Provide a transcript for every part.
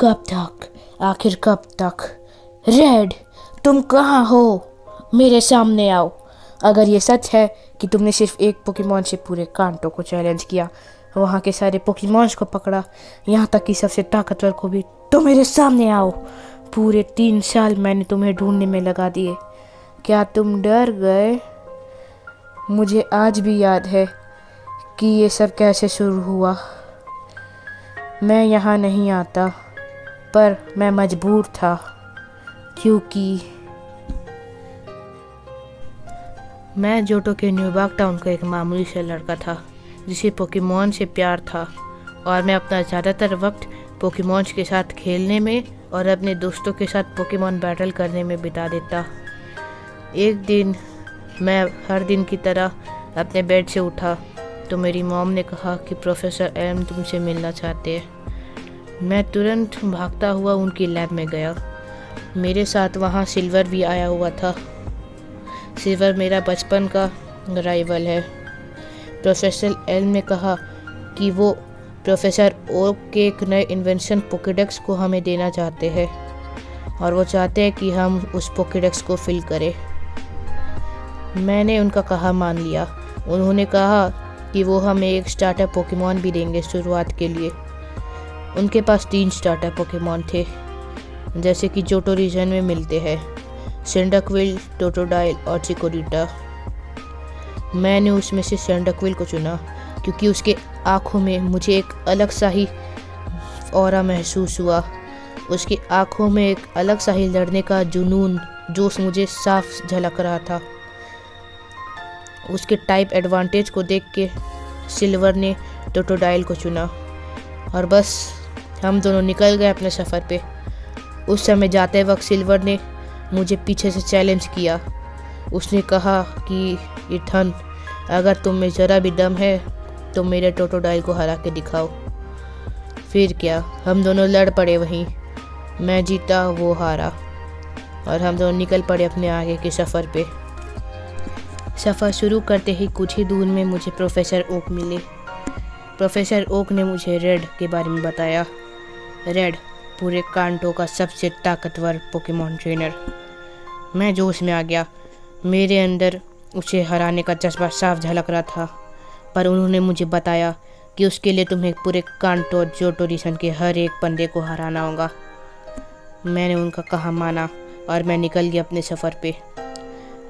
कब तक, आखिर कब तक? रेड, तुम कहाँ हो? मेरे सामने आओ। अगर ये सच है कि तुमने सिर्फ एक पोकेमॉन से पूरे कांटो को चैलेंज किया, वहाँ के सारे पोकेमॉन्स को पकड़ा, यहाँ तक कि सबसे ताकतवर को भी, तो मेरे सामने आओ। पूरे 3 साल मैंने तुम्हें ढूंढने में लगा दिए। क्या तुम डर गए? मुझे आज भी याद है कि ये सब कैसे शुरू हुआ। मैं यहाँ नहीं आता, पर मैं मजबूर था, क्योंकि मैं जोटो के न्यूबाग टाउन का एक मामूली सा लड़का था जिसे पोकेमॉन से प्यार था, और मैं अपना ज़्यादातर वक्त पोकेमॉन्स के साथ खेलने में और अपने दोस्तों के साथ पोकेमॉन बैटल करने में बिता देता। एक दिन मैं हर दिन की तरह अपने बेड से उठा तो मेरी मॉम ने कहा कि प्रोफेसर एम तुमसे मिलना चाहते हैं। मैं तुरंत भागता हुआ उनकी लैब में गया। मेरे साथ वहाँ सिल्वर भी आया हुआ था। सिल्वर मेरा बचपन का राइवल है। प्रोफेसर एल्म ने कहा कि वो प्रोफेसर ओक के एक नए इन्वेंशन पोकेडेक्स को हमें देना चाहते हैं, और वो चाहते हैं कि हम उस पोकेडेक्स को फिल करें। मैंने उनका कहा मान लिया। उन्होंने कहा कि वो हमें एक स्टार्टर पोकेमॉन भी देंगे शुरुआत के लिए। उनके पास 3 स्टार्टर पोकेमॉन थे, जैसे कि जोटो रीजन में मिलते हैं, सिंडाक्विल, टोटोडाइल और चिकोरिटा। मैंने उसमें से सिंडाक्विल को चुना क्योंकि उसके आँखों में मुझे एक अलग सा ही ऑरा महसूस हुआ। उसकी आँखों में एक अलग सा ही लड़ने का जुनून, जोश मुझे साफ झलक रहा था। उसके टाइप एडवांटेज को देख के सिल्वर ने टोटोडाइल को चुना, और बस हम दोनों निकल गए अपने सफ़र पे। उस समय जाते वक्त सिल्वर ने मुझे पीछे से चैलेंज किया। उसने कहा कि इथन, अगर तुम में ज़रा भी दम है तो मेरे टोटोडाइल को हरा के दिखाओ। फिर क्या, हम दोनों लड़ पड़े वहीं। मैं जीता, वो हारा, और हम दोनों निकल पड़े अपने आगे के सफ़र पे। सफ़र शुरू करते ही कुछ ही दूर में मुझे प्रोफेसर ओक मिले। प्रोफेसर ओक ने मुझे रेड के बारे में बताया। रेड पूरे कांटो का सबसे ताकतवर पोकेमॉन ट्रेनर। मैं जोश में आ गया। मेरे अंदर उसे हराने का जज्बा साफ झलक रहा था, पर उन्होंने मुझे बताया कि उसके लिए तुम्हें पूरे कांटो जोटो रीजन के हर एक बंदे को हराना होगा। मैंने उनका कहा माना, और मैं निकल गया अपने सफ़र पे।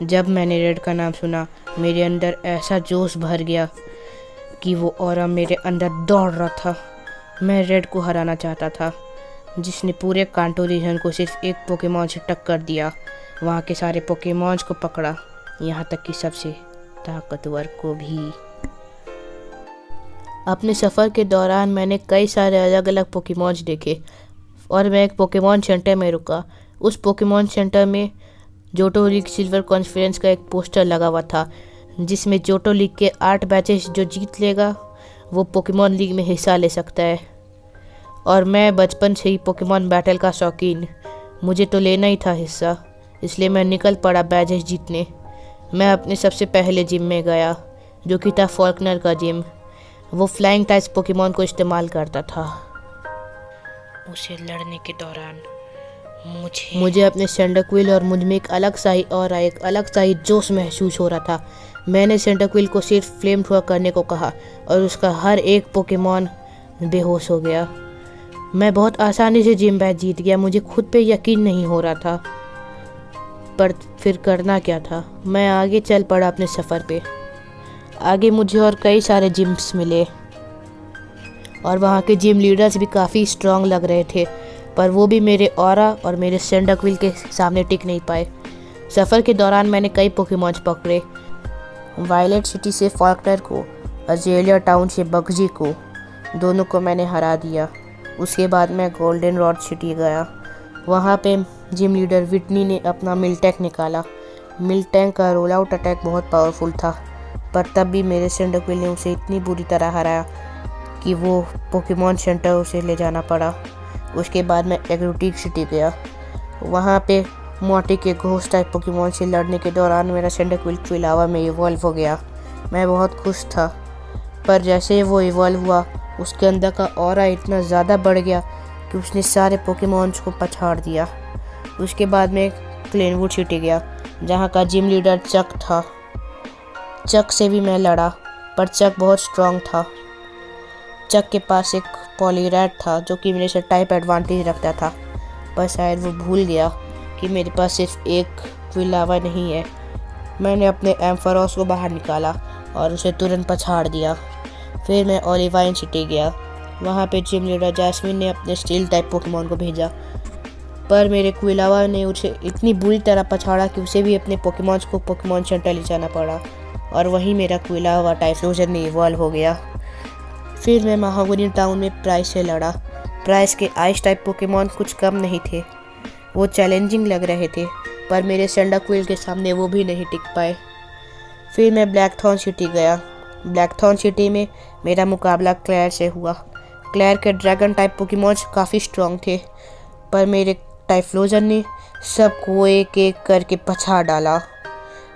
जब मैंने रेड का नाम सुना, मेरे अंदर ऐसा जोश भर गया कि वो ऑरा मेरे अंदर दौड़ रहा था। मैं रेड को हराना चाहता था, जिसने पूरे कांटो रीजन को सिर्फ एक पोकेमॉन से टक्कर दिया, वहाँ के सारे पोकेमॉन्स को पकड़ा, यहाँ तक कि सबसे ताकतवर को भी। अपने सफ़र के दौरान मैंने कई सारे अलग अलग पोकेमॉन्स देखे, और मैं एक पोकेमॉन सेंटर में रुका। उस पोकेमॉन सेंटर में जोटो लीग सिल्वर कॉन्फ्रेंस का एक पोस्टर लगा हुआ था, जिसमें जोटो लीग के 8 बैचेस जो जीत लेगा वो पोकेमॉन लीग में हिस्सा ले सकता है। और मैं बचपन से ही पोकेमॉन बैटल का शौकीन, मुझे तो लेना ही था हिस्सा, इसलिए मैं निकल पड़ा बैचेस जीतने। मैं अपने सबसे पहले जिम में गया, जो कि था फॉल्कनर का जिम। वो फ्लाइंग टाइप्स पोकेमॉन को इस्तेमाल करता था। उसे लड़ने के दौरान मुझे अपने सेंडाक्विल और मुझ में एक अलग सा ही जोश महसूस हो रहा था। मैंने सेंडाक्विल को सिर्फ फ्लेम थ्रो करने को कहा, और उसका हर एक पोकेमॉन बेहोश हो गया। मैं बहुत आसानी से जिम बैच जीत गया। मुझे खुद पे यकीन नहीं हो रहा था, पर फिर करना क्या था। मैं आगे चल पड़ा अपने सफ़र पे। आगे मुझे और कई सारे जिम्स मिले, और वहाँ के जिम लीडर्स भी काफ़ी स्ट्रांग लग रहे थे, पर वो भी मेरे ऑरा और मेरे सेंडाक्विल के सामने टिक नहीं पाए। सफ़र के दौरान मैंने कई पोकेमॉन्स पकड़े। वायलेट सिटी से फॉल्कनर को, अजेलिया टाउन से बग्जी को, दोनों को मैंने हरा दिया। उसके बाद मैं गोल्डन रॉड सिटी गया। वहाँ पे जिम लीडर विटनी ने अपना मिलटैंक निकाला। मिलटैंक का रोल आउट अटैक बहुत पावरफुल था, पर तब भी मेरे सेंडाक्विल ने उसे इतनी बुरी तरह हराया कि वो पोकेमॉन सेंटर उसे ले जाना पड़ा। उसके बाद मैं एग्रोटिक सिटी गया। वहाँ पे मोटी के घोस्ट टाइप पोकेमॉन से लड़ने के दौरान मेरा सेंडाक्विल क्विलावा में इवॉल्व हो गया। मैं बहुत खुश था, पर जैसे वो इवॉल्व हुआ उसके अंदर का ऑरा इतना ज़्यादा बढ़ गया कि उसने सारे पोकेमॉन्स को पछाड़ दिया। उसके बाद मैं ग्लेनवुड सिटी गया जहाँ का जिम लीडर चक था। चक से भी मैं लड़ा पर चक बहुत स्ट्रांग था। चक के पास एक पॉलीरैट था जो कि मेरे से टाइप एडवांटेज रखता था, पर शायद वो भूल गया कि मेरे पास सिर्फ एक क्विलावा नहीं है। मैंने अपने एम्फरोस को बाहर निकाला और उसे तुरंत पछाड़ दिया। फिर मैं ओलिवाइन सिटी गया। वहाँ पे जिम लीडर जैस्मिन ने अपने स्टील टाइप पोकेमॉन को भेजा, पर मेरे क्विलावा ने उसे इतनी बुरी तरह पछाड़ा कि उसे भी अपने पोकेमॉन्स को पोकेमॉन सेंटर ले जाना पड़ा और वहीं मेरा क्विलावा टाइफ्लोजन में इवॉल्व हो गया। फिर मैं महागुनी टाउन में प्राइस से लड़ा। प्राइस के आइस टाइप पोकेमॉन कुछ कम नहीं थे, वो चैलेंजिंग लग रहे थे, पर मेरे सेंडाक्विल के सामने वो भी नहीं टिक पाए। फिर मैं ब्लैकथॉर्न सिटी गया। ब्लैकथॉर्न सिटी में मेरा मुकाबला क्लेयर से हुआ। क्लेयर के ड्रैगन टाइप पोकेमॉन्स काफ़ी स्ट्रॉन्ग थे, पर मेरे टाइफ्लोजन ने सबको एक एक करके पछाड़ डाला,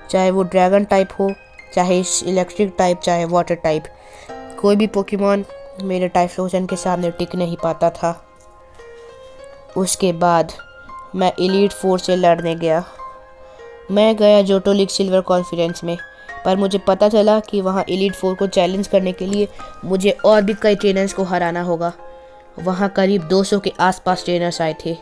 चाहे वो ड्रैगन टाइप हो, चाहे इलेक्ट्रिक टाइप, चाहे वाटर टाइप। कोई भी पोकेमॉन मेरे टाइफ्लोजन के सामने टिक नहीं पाता था। उसके बाद मैं एलीट फोर से लड़ने गया। मैं गया जोटो लीग सिल्वर कॉन्फ्रेंस में, पर मुझे पता चला कि वहाँ एलीट फोर को चैलेंज करने के लिए मुझे और भी कई ट्रेनर्स को हराना होगा। वहाँ करीब 200 के आसपास ट्रेनर्स आए थे।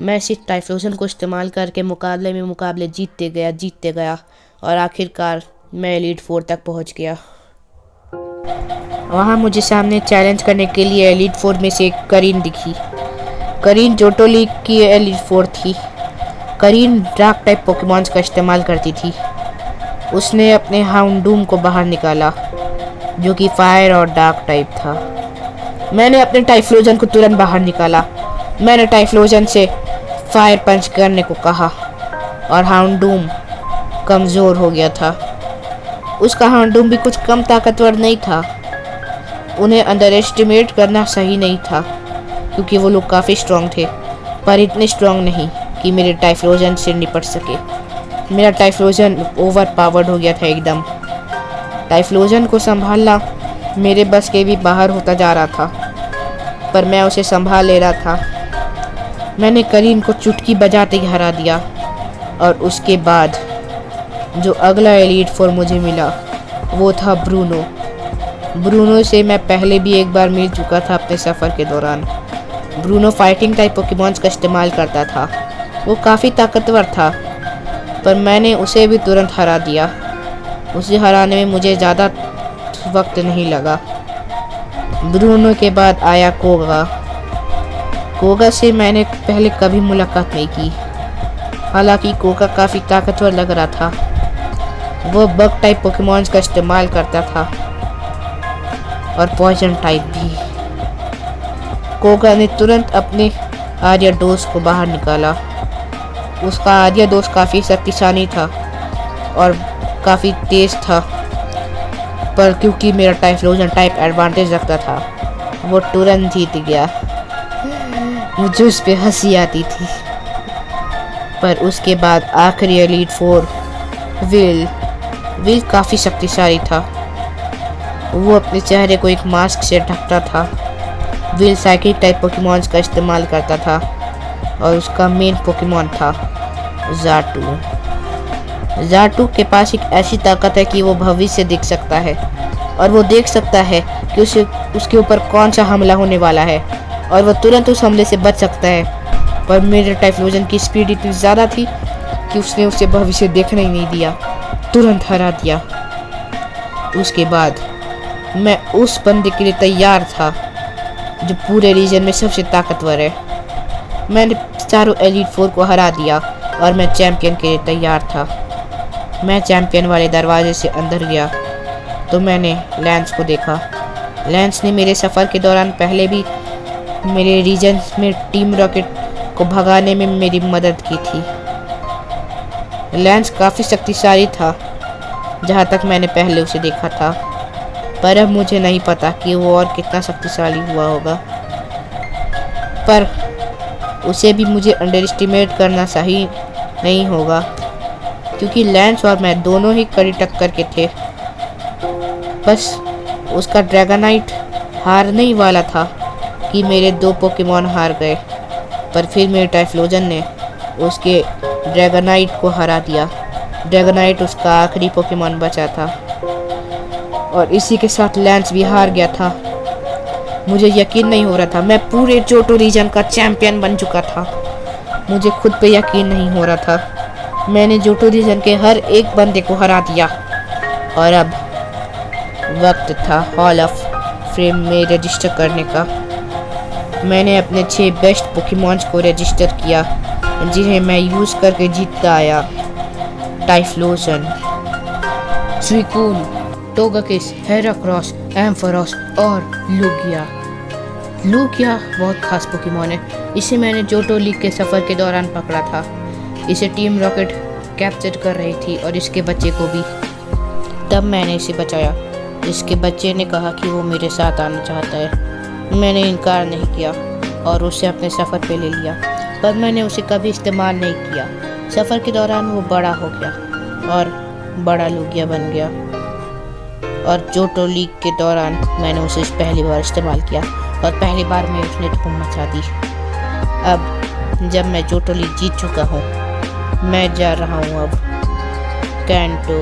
मैं सिर्फ टाइफ्लोजन को इस्तेमाल करके मुकाबले जीतते गया और आखिरकार मैं एलीट फोर तक पहुँच गया। वहाँ मुझे सामने चैलेंज करने के लिए एलीट फोर में से एक करीन दिखी। करीन जोटो लीग की एलीट फोर थी। करीन डार्क टाइप पोकेमॉन्स का इस्तेमाल करती थी। उसने अपने हाउंडूम को बाहर निकाला जो कि फायर और डार्क टाइप था। मैंने अपने टाइफ्लोजन को तुरंत बाहर निकाला। मैंने टाइफ्लोजन से फायर पंच करने को कहा और हाउंडूम कमज़ोर हो गया था। उसका हाउंडूम भी कुछ कम ताकतवर नहीं था। उन्हें अंडर एस्टिमेट करना सही नहीं था क्योंकि वो लोग काफ़ी स्ट्रॉन्ग थे, पर इतने स्ट्रॉन्ग नहीं कि मेरे टाइफ्लोजन से निपट सके। मेरा टाइफ्लोजन ओवर पावर्ड हो गया था एकदम। टाइफ्लोजन को संभालना मेरे बस के भी बाहर होता जा रहा था, पर मैं उसे संभाल ले रहा था। मैंने करीन को चुटकी बजाते ही हरा दिया और उसके बाद जो अगला एलीट फोर मुझे मिला वो था ब्रूनो। ब्रूनो से मैं पहले भी एक बार मिल चुका था अपने सफ़र के दौरान। ब्रूनो फाइटिंग टाइप पोकेमॉन्स का इस्तेमाल करता था। वो काफ़ी ताकतवर था, पर मैंने उसे भी तुरंत हरा दिया। उसे हराने में मुझे ज़्यादा वक्त नहीं लगा। ब्रूनो के बाद आया कोगा। कोगा से मैंने पहले कभी मुलाकात नहीं की, हालांकि कोगा काफ़ी ताकतवर लग रहा था। वो बग टाइप पोकेमॉन्स का इस्तेमाल करता था और पॉइजन टाइप भी। कोगा ने तुरंत अपने आर्याडोस को बाहर निकाला। उसका आर्याडोस काफ़ी शक्तिशाली था और काफ़ी तेज़ था, पर क्योंकि मेरा टाइफ्लोजन टाइप एडवांटेज रखता था वो तुरंत जीत गया। मुझे उस पर हंसी आती थी। पर उसके बाद आखिरी एलीट फोर विल काफ़ी शक्तिशाली था। वो अपने चेहरे को एक मास्क से ढकता था। विल साइकिक टाइप पोकेमॉन्स का इस्तेमाल करता था और उसका मेन पोकेमॉन था ज़ाटू। ज़ाटू के पास एक ऐसी ताकत है कि वो भविष्य देख सकता है और वो देख सकता है कि उसके ऊपर कौन सा हमला होने वाला है और वो तुरंत उस हमले से बच सकता है। पर मेरे टाइफ्लोजन की स्पीड इतनी ज़्यादा थी कि उसने उसे भविष्य देखने ही नहीं दिया, तुरंत हरा दिया। उसके बाद मैं उस बंदे के लिए तैयार था जो पूरे रीजन में सबसे ताकतवर है। मैंने चारों एलीट फोर को हरा दिया और मैं चैंपियन के लिए तैयार था। मैं चैंपियन वाले दरवाजे से अंदर गया तो मैंने लैंस को देखा। लैंस ने मेरे सफ़र के दौरान पहले भी मेरे रीजन में टीम रॉकेट को भगाने में मेरी मदद की थी। लैंस काफ़ी शक्तिशाली था जहाँ तक मैंने पहले उसे देखा था, पर अब मुझे नहीं पता कि वो और कितना शक्तिशाली हुआ होगा। पर उसे भी मुझे अंडर एस्टिमेट करना सही नहीं होगा क्योंकि लैंस और मैं दोनों ही कड़ी टक्कर के थे। बस उसका ड्रैगनाइट हारने ही वाला था कि कि मेरे 2 पोकेमॉन हार गए, पर फिर मेरे टाइफ्लोजन ने उसके ड्रैगोनाइट को हरा दिया। ड्रैगोनाइट उसका आखिरी पोकेमॉन बचा था और इसी के साथ लैंस भी हार गया था। मुझे यकीन नहीं हो रहा था, मैं पूरे जोटो रीजन का चैंपियन बन चुका था। मुझे खुद पे यकीन नहीं हो रहा था। मैंने जोटो रीजन के हर एक बंदे को हरा दिया और अब वक्त था हॉल ऑफ फेम में रजिस्टर करने का। मैंने अपने 6 बेस्ट पोकेमॉन्स को रजिस्टर किया जिन्हें मैं यूज़ करके जीतता आया। टाइफ्लोजन, सुइकून, टोगेकिस, हेराक्रोस, एम्फरोस और लुगिया। लुगिया बहुत खास पोकेमॉन है। इसे मैंने जोटो लीग के सफ़र के दौरान पकड़ा था। इसे टीम रॉकेट कैप्चर कर रही थी और इसके बच्चे को भी। तब मैंने इसे बचाया। इसके बच्चे ने कहा कि वो मेरे साथ आना चाहता है। मैंने इनकार नहीं किया और उसे अपने सफ़र पे ले लिया, पर मैंने उसे कभी इस्तेमाल नहीं किया। सफ़र के दौरान वो बड़ा हो गया और बड़ा लुगिया बन गया और जोटो लीग के दौरान मैंने उसे पहली बार इस्तेमाल किया और पहली बार में उसने धूम मचा दी। अब जब मैं जोटो लीग जीत चुका हूँ, मैं जा रहा हूँ अब कैंटो।